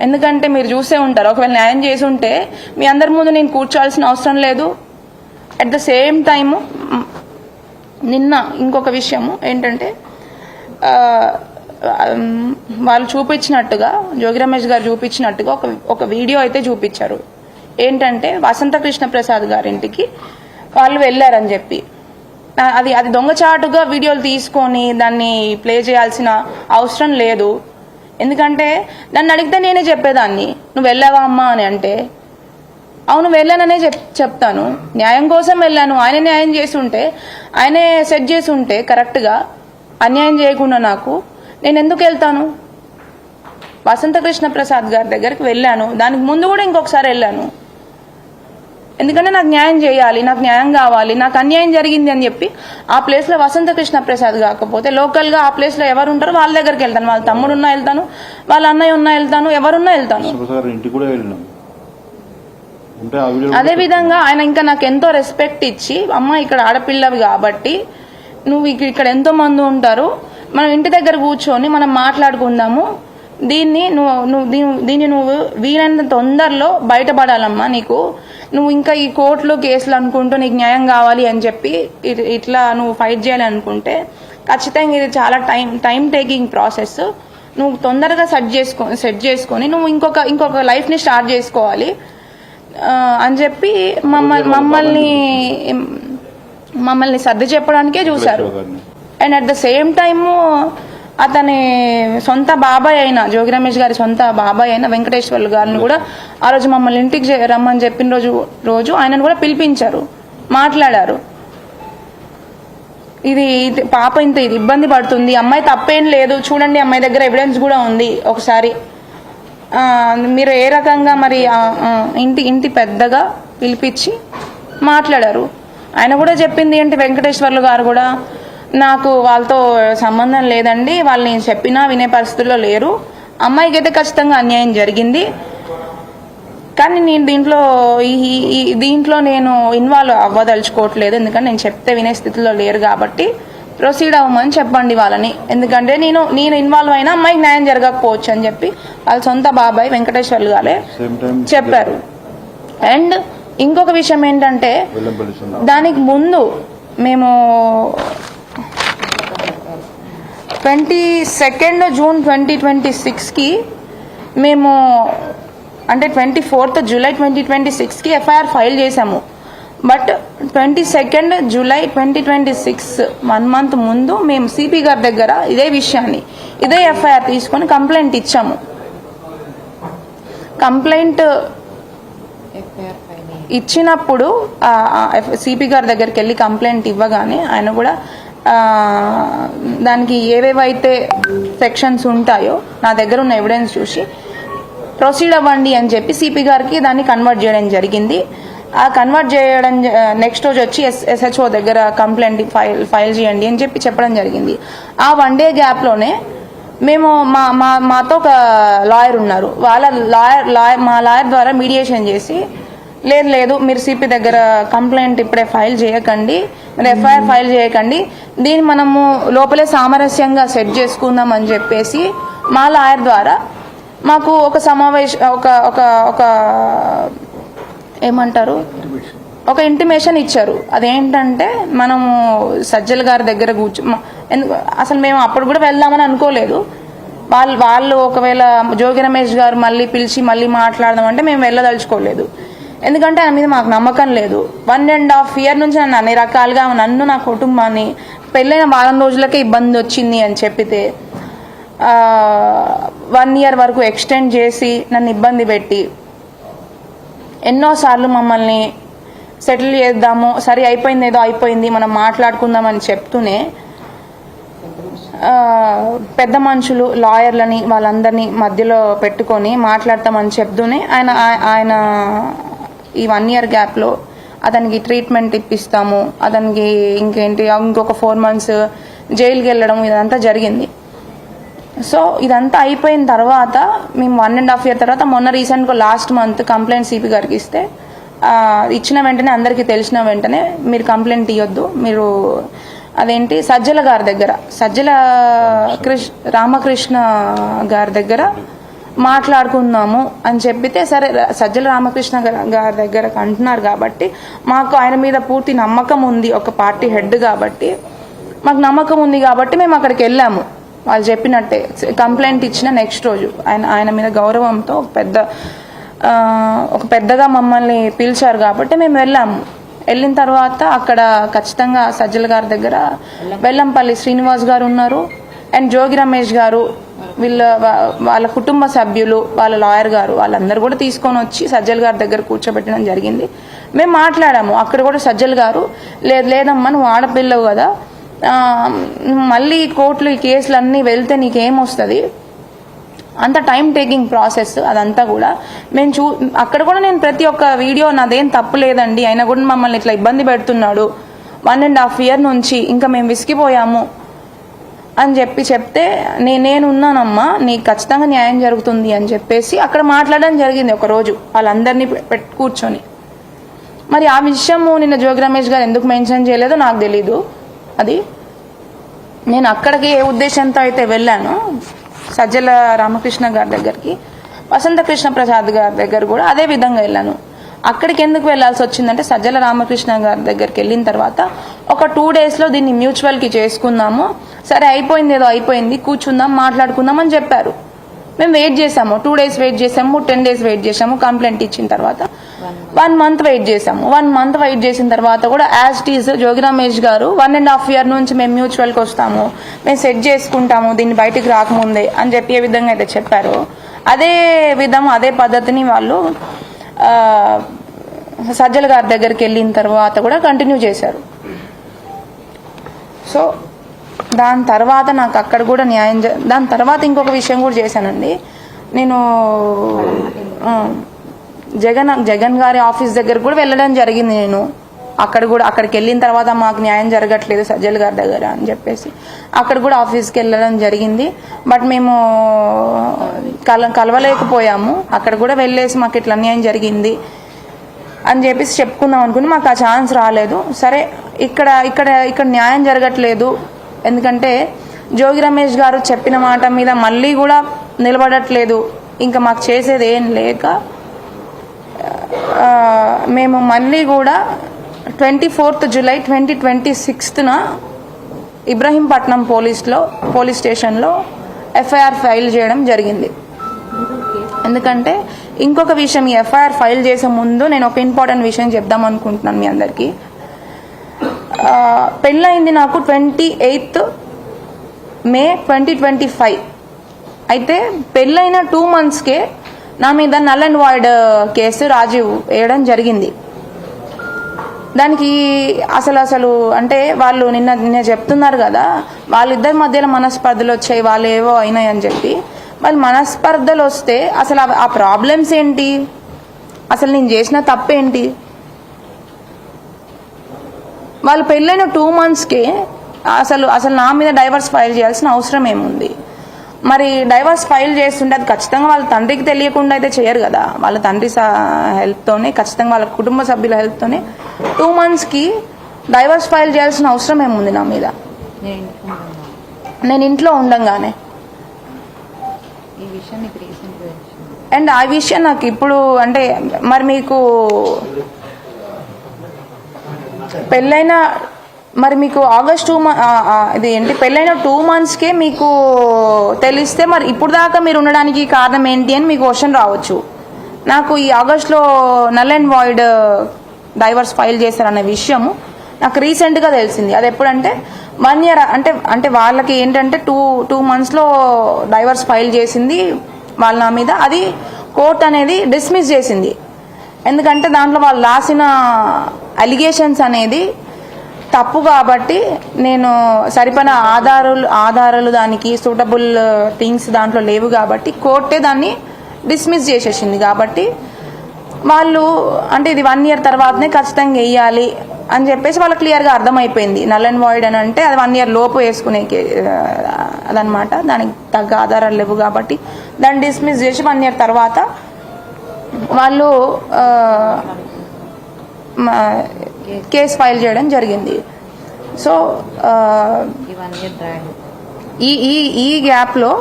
ఎందుకంటే మీరు చూసే ఉంటారు, ఒకవేళ న్యాయం చేసి ఉంటే మీ అందరి ముందు నేను కూర్చోాల్సిన అవసరం లేదు. అట్ ద సేమ్ టైము నిన్న ఇంకొక విషయము ఏంటంటే వాళ్ళు చూపించినట్టుగా, జోగి రమేష్ గారు చూపించినట్టుగా ఒక వీడియో అయితే చూపించారు. ఏంటంటే వసంత కృష్ణ ప్రసాద్ గారింటికి వాళ్ళు వెళ్ళారని చెప్పి, అది దొంగచాటుగా వీడియోలు తీసుకొని దాన్ని ప్లే చేయాల్సిన అవసరం లేదు. ఎందుకంటే నన్ను అడిగితే నేనే చెప్పేదాన్ని, నువ్వు వెళ్ళావా అమ్మా అని అంటే అవును వెళ్ళాననే చెప్తాను. న్యాయం కోసం వెళ్ళాను, ఆయన న్యాయం చేసి ఉంటే, ఆయనే సెట్ చేసి ఉంటే కరెక్ట్గా అన్యాయం చేయకుండా నాకు నేను ఎందుకు వెళ్తాను? వసంత కృష్ణ ప్రసాద్ గారి దగ్గరికి వెళ్ళాను, దానికి ముందు కూడా ఇంకొకసారి వెళ్ళాను. ఎందుకంటే నాకు న్యాయం చేయాలి, నాకు న్యాయం కావాలి, నాకు అన్యాయం జరిగింది అని చెప్పి ఆ ప్లేస్లో వసంత కృష్ణ ప్రసాద్ కాకపోతే లోకల్గా ఆ ప్లేస్లో ఎవరు ఉంటారో వాళ్ళ దగ్గరికి వెళ్తాను. వాళ్ళ తమ్ముడు ఉన్నా వెళ్తాను, వాళ్ళ అన్నయ్య ఉన్నా వెళ్తాను, ఎవరున్నా వెళ్తాను. అదే విధంగా ఆయన ఇంకా నాకు ఎంతో రెస్పెక్ట్ ఇచ్చి, అమ్మ ఇక్కడ ఆడపిల్లవి కాబట్టి నువ్వు ఇక్కడ ఎంతో మంది ఉంటారు, మనం ఇంటి దగ్గర కూర్చొని మనం మాట్లాడుకుందాము, దీన్ని నువ్వు వీలైనంత తొందరలో బయటపడాలమ్మా, నువ్వు ఇంకా ఈ కోర్టులు కేసులు అనుకుంటూ నీకు న్యాయం కావాలి అని చెప్పి ఇట్లా నువ్వు ఫైట్ చేయాలి అనుకుంటే ఖచ్చితంగా ఇది చాలా టైం టేకింగ్ ప్రాసెస్. నువ్వు తొందరగా సెట్ చేసుకొని నువ్వు ఇంకొక లైఫ్ని స్టార్ట్ చేసుకోవాలి అని చెప్పి మమ్మల్ని సర్ది చెప్పడానికే చూశారు. And at the same time అతని సొంత బాబాయ్ అయిన జోగి రమేష్ గారి సొంత బాబాయ్ అయిన వెంకటేశ్వర్లు గారిని కూడా ఆ రోజు మమ్మల్ని ఇంటికి రమ్మని చెప్పిన రోజు ఆయనను కూడా పిలిపించారు, మాట్లాడారు. ఇది పాప ఇంత ఇబ్బంది పడుతుంది, అమ్మాయి తప్పేం లేదు, చూడండి అమ్మాయి దగ్గర ఎవిడెన్స్ కూడా ఉంది, ఒకసారి మీరు ఏ రకంగా మరి ఇంటి పెద్దగా పిలిపించి మాట్లాడారు. ఆయన కూడా చెప్పింది ఏంటి, వెంకటేశ్వర్లు గారు కూడా నాకు వాళ్ళతో సంబంధం లేదండి, వాళ్ళని చెప్పినా వినే పరిస్థితుల్లో లేరు, అమ్మాయికి అయితే ఖచ్చితంగా అన్యాయం జరిగింది, కానీ నేను దీంట్లో నేను ఇన్వాల్వ్ అవ్వదలుచుకోవట్లేదు, ఎందుకంటే నేను చెప్తే వినే స్థితిలో లేరు కాబట్టి ప్రొసీడ్ అవ్వమని చెప్పండి వాళ్ళని, ఎందుకంటే నేను ఇన్వాల్వ్ అయినా అమ్మాయికి న్యాయం జరగకపోవచ్చు అని చెప్పి వాళ్ళ సొంత బాబాయ్ వెంకటేశ్వర్లు గారే చెప్పారు. అండ్ ఇంకొక విషయం ఏంటంటే, దానికి ముందు మేము 22 జూన్ 2026కి మేము అంటే 24 జూలై 2026కి ఎఫ్ఐఆర్ ఫైల్ చేశాము. బట్ 22 జూలై 2026 1 మంత్ ముందు మేము సిపి గారి దగ్గర ఇదే విషయాన్ని, ఇదే ఎఫ్ఐఆర్ తీసుకొని కంప్లైంట్ ఇచ్చాము. కంప్లైంట్ ఇచ్చినప్పుడు సిపి గారి దగ్గరికి వెళ్ళి కంప్లైంట్ ఇవ్వగానే ఆయన కూడా దానికి ఏవేవైతే సెక్షన్స్ ఉంటాయో నా దగ్గర ఉన్న ఎవిడెన్స్ చూసి ప్రొసీడ్ అవ్వండి అని చెప్పి సిపి గారికి దాన్ని కన్వర్ట్ చేయడం జరిగింది. ఆ కన్వర్ట్ చేయడం నెక్స్ట్ రోజు వచ్చి ఎస్హెచ్ఓ దగ్గర కంప్లైంట్ ఫైల్ చేయండి అని చెప్పి చెప్పడం జరిగింది. ఆ 1 డే గ్యాప్లోనే మేము మాతో ఒక లాయర్ ఉన్నారు, మా లాయర్ ద్వారా మీడియేషన్ చేసి లేదు మీరు సిపి దగ్గర కంప్లైంట్ ఇప్పుడే ఫైల్ చేయకండి, మీరు ఎఫ్ఐఆర్ ఫైల్ చేయకండి, దీన్ని మనము లోపలే సామరస్యంగా సెట్ చేసుకుందాం అని చెప్పేసి మా లాయర్ ద్వారా మాకు ఒక ఏమంటారు ఒక ఇంటిమేషన్ ఇచ్చారు. అదేంటంటే మనము సజ్జల గారి దగ్గర అసలు మేము అప్పుడు కూడా వెళ్దామని అనుకోలేదు. వాళ్ళు ఒకవేళ జోగి రమేష్ గారు మళ్ళీ పిలిచి మళ్ళీ మాట్లాడదామంటే మేము వెళ్ళదలుచుకోలేదు, ఎందుకంటే ఆయన మీద మాకు నమ్మకం లేదు. 1.5 year నుంచి నన్ను అన్ని రకాలుగా నా కుటుంబాన్ని పెళ్ళైన 1 వారం రోజులకే ఇబ్బంది వచ్చింది అని చెప్పితే 1 year వరకు ఎక్స్టెండ్ చేసి నన్ను ఇబ్బంది పెట్టి ఎన్నోసార్లు మమ్మల్ని సెటిల్ చేద్దాము, సరే అయిపోయింది ఏదో అయిపోయింది మనం మాట్లాడుకుందామని చెప్తూనే పెద్ద మనుషులు లాయర్లని వాళ్ళందరినీ మధ్యలో పెట్టుకొని మాట్లాడతామని చెప్తూనే ఆయన ఈ 1 year గ్యాప్లో అతనికి ట్రీట్మెంట్ ఇప్పిస్తాము, అతనికి ఇంకొక 4 months జైలుకి వెళ్ళడం ఇదంతా జరిగింది. సో ఇదంతా అయిపోయిన తర్వాత మేము 1.5 year తర్వాత మొన్న రీసెంట్గా లాస్ట్ మంత్ కంప్లైంట్ సిపి గారికి ఇస్తే ఇచ్చిన వెంటనే అందరికీ తెలిసిన వెంటనే మీరు కంప్లైంట్ ఇవ్వద్దు, మీరు అదేంటి సజ్జల గారి దగ్గర రామకృష్ణ గారి దగ్గర మాట్లాడుకుందాము అని చెప్పితే సరే సజ్జల రామకృష్ణ గారి దగ్గర అంటున్నారు కాబట్టి మాకు ఆయన మీద పూర్తి నమ్మకం ఉంది, ఒక పార్టీ హెడ్ కాబట్టి మాకు నమ్మకం ఉంది కాబట్టి మేము అక్కడికి వెళ్ళాము. వాళ్ళు చెప్పినట్టే కంప్లైంట్ ఇచ్చిన నెక్స్ట్ రోజు ఆయన మీద గౌరవంతో ఒక పెద్దగా మమ్మల్ని పిలిచారు కాబట్టి మేము వెళ్ళాము. వెళ్ళిన తర్వాత అక్కడ ఖచ్చితంగా సజ్జల గారి దగ్గర వెల్లంపల్లి శ్రీనివాస్ గారు ఉన్నారు అండ్ జోగి రమేష్ గారు, వాళ్ళ కుటుంబ సభ్యులు, వాళ్ళ లాయర్ గారు, వాళ్ళందరూ కూడా తీసుకొని వచ్చి సజ్జల గారి దగ్గర కూర్చోబెట్టడం జరిగింది. మేము మాట్లాడాము. అక్కడ కూడా సజ్జల గారు లేదమ్మా నువ్వు ఆడపిల్లవు కదా, మళ్ళీ కోర్టులు ఈ కేసులన్నీ వెళ్తే నీకేమొస్తుంది, అంత టైం టేకింగ్ ప్రాసెస్ అదంతా కూడా మేము అక్కడ కూడా నేను ప్రతి ఒక్క వీడియో నాదేం తప్పు లేదండి, అయినా కూడా మమ్మల్ని ఇట్లా ఇబ్బంది పెడుతున్నాడు 1.5 years నుంచి, ఇంకా మేము విసిగిపోయాము అని చెప్తే నేనున్నానమ్మా, నీకు ఖచ్చితంగా న్యాయం జరుగుతుంది అని చెప్పేసి అక్కడ మాట్లాడడం జరిగింది ఒక రోజు వాళ్ళందరినీ కూర్చొని. మరి ఆ విషయము నిన్న జోగి రమేష్ గారు ఎందుకు మెన్షన్ చేయలేదో నాకు తెలీదు. అది నేను అక్కడికి ఏ ఉద్దేశంతో అయితే వెళ్ళాను సజ్జల రామకృష్ణ గారి దగ్గరికి, వసంత కృష్ణ ప్రసాద్ గారి దగ్గర కూడా అదే విధంగా వెళ్ళాను. అక్కడికి ఎందుకు వెళ్లాల్సి వచ్చిందంటే సజ్జల రామకృష్ణ గారి దగ్గరికి వెళ్ళిన తర్వాత ఒక 2 days దీన్ని మ్యూచువల్కి చేసుకుందాము, సరే అయిపోయింది ఏదో అయిపోయింది, కూర్చుందాం మాట్లాడుకుందాం అని చెప్పారు. మేము వెయిట్ చేసాము, 2 days వెయిట్ చేసాము, 10 days వెయిట్ చేసాము. కంప్లైంట్ ఇచ్చిన తర్వాత 1 month వెయిట్ చేసాము. 1 month వెయిట్ చేసిన తర్వాత కూడా as it is Jogi Ramesh గారు 1.5 years నుంచి మేము మ్యూచువల్కి వస్తాము, మేము సెట్ చేసుకుంటాము దీన్ని బయటికి రాకముందే అని చెప్పి ఏ విధంగా అయితే చెప్పారో అదే పద్ధతిని వాళ్ళు సజ్జల గారి దగ్గరికి వెళ్ళిన తర్వాత కూడా కంటిన్యూ చేశారు. సో దాని తర్వాత నాకు అక్కడ కూడా దాని తర్వాత ఇంకొక విషయం కూడా చేశానండి. నేను జగన్ గారి ఆఫీస్ దగ్గర కూడా వెళ్ళడం జరిగింది. నేను అక్కడికి వెళ్ళిన తర్వాత మాకు న్యాయం జరగట్లేదు సజ్జల గారి దగ్గర అని చెప్పేసి అక్కడ కూడా ఆఫీస్కి వెళ్ళడం జరిగింది. బట్ మేము కలవలేకపోయాము. అక్కడ కూడా వెళ్ళేసి మాకు ఇట్లా అన్యాయం జరిగింది అని చెప్పేసి చెప్పుకుందాం అనుకుని మాకు ఆ ఛాన్స్ రాలేదు. సరే ఇక్కడ న్యాయం జరగట్లేదు, ఎందుకంటే జోగి రమేష్ గారు చెప్పిన మాట మీద మళ్ళీ కూడా నిలబడట్లేదు, ఇంకా మాకు చేసేది ఏం లేక మేము మళ్ళీ కూడా 24th July 2026 ఇబ్రహీంపట్నం పోలీస్ స్టేషన్లో ఎఫ్ఐఆర్ ఫైల్ చేయడం జరిగింది. ఎందుకంటే ఇంకొక విషయం, ఈ ఎఫ్ఐఆర్ ఫైల్ చేసే ముందు నేను ఒక ఇంపార్టెంట్ విషయం చెప్దాం అనుకుంటున్నాను మీ అందరికీ. పెళ్ళయింది నాకు 28th May 2025. అయితే పెళ్ళైన 2 monthsకే నా మీద null and void case Rajiv వేయడం జరిగింది. దానికి అసలు అంటే వాళ్ళు నిన్న చెప్తున్నారు కదా, వాళ్ళిద్దరి మధ్యలో మనస్పర్ధలు వచ్చాయి, వాళ్ళు ఏవో అయినాయి అని చెప్పి. వాళ్ళు మనస్పర్ధలు వస్తే అసలు ఆ ప్రాబ్లమ్స్ ఏంటి, అసలు నేను చేసిన తప్పేంటి? వాళ్ళు పెళ్ళైన 2 monthsకే అసలు నా మీద డైవర్స్ ఫైల్ చేయాల్సిన అవసరం ఏముంది? మరి డైవర్స్ ఫైల్ చేస్తుంటే అది ఖచ్చితంగా వాళ్ళ తండ్రికి తెలియకుండా అయితే చేయరు కదా. వాళ్ళ తండ్రి హెల్ప్తోనే, ఖచ్చితంగా వాళ్ళ కుటుంబ సభ్యుల హెల్ప్తోనే 2 monthsకి డైవర్స్ ఫైల్ చేయాల్సిన అవసరం ఏముంది నా మీద? నేను ఇంట్లో ఉండంగానే. అండ్ ఆ విషయం నాకు ఇప్పుడు అంటే మరి మీకు పెళ్ళైన మరి మీకు ఆగస్ట్ ఇది ఏంటి పెళ్ళైన 2 monthsకే మీకు తెలిస్తే మరి ఇప్పుడు దాకా మీరు ఉండడానికి కారణం ఏంటి అని మీకు క్వశ్చన్ రావచ్చు. నాకు ఈ ఆగస్ట్లో null and void divorce file చేశారనే విషయము నాకు రీసెంట్గా తెలిసింది. అది ఎప్పుడంటే 1 year అంటే వాళ్ళకి ఏంటంటే 2 monthsలో డైవర్స్ ఫైల్ చేసింది వాళ్ళ నా మీద. అది కోర్ట్ అనేది డిస్మిస్ చేసింది. ఎందుకంటే దాంట్లో వాళ్ళు రాసిన అలిగేషన్స్ అనేది తప్పు కాబట్టి, నేను సరిపడిన ఆధారాలు దానికి సూటబుల్ థింగ్స్ దాంట్లో లేవు కాబట్టి కోర్టే దాన్ని డిస్మిస్ చేసేసింది. కాబట్టి వాళ్ళు అంటే ఇది 1 year తర్వాతనే ఖచ్చితంగా వేయాలి అని చెప్పేసి వాళ్ళకి క్లియర్గా అర్థమైపోయింది. నల్ అండ్ వాయిడ్ అని అంటే అది 1 year లోపు వేసుకునే అదనమాట. దానికి తగ్గ ఆధారాలు లేవు కాబట్టి దాన్ని డిస్మిస్ చేసి 1 year తర్వాత వాళ్ళు కేసు ఫైల్ చేయడం జరిగింది. సో ఈ గ్యాప్లో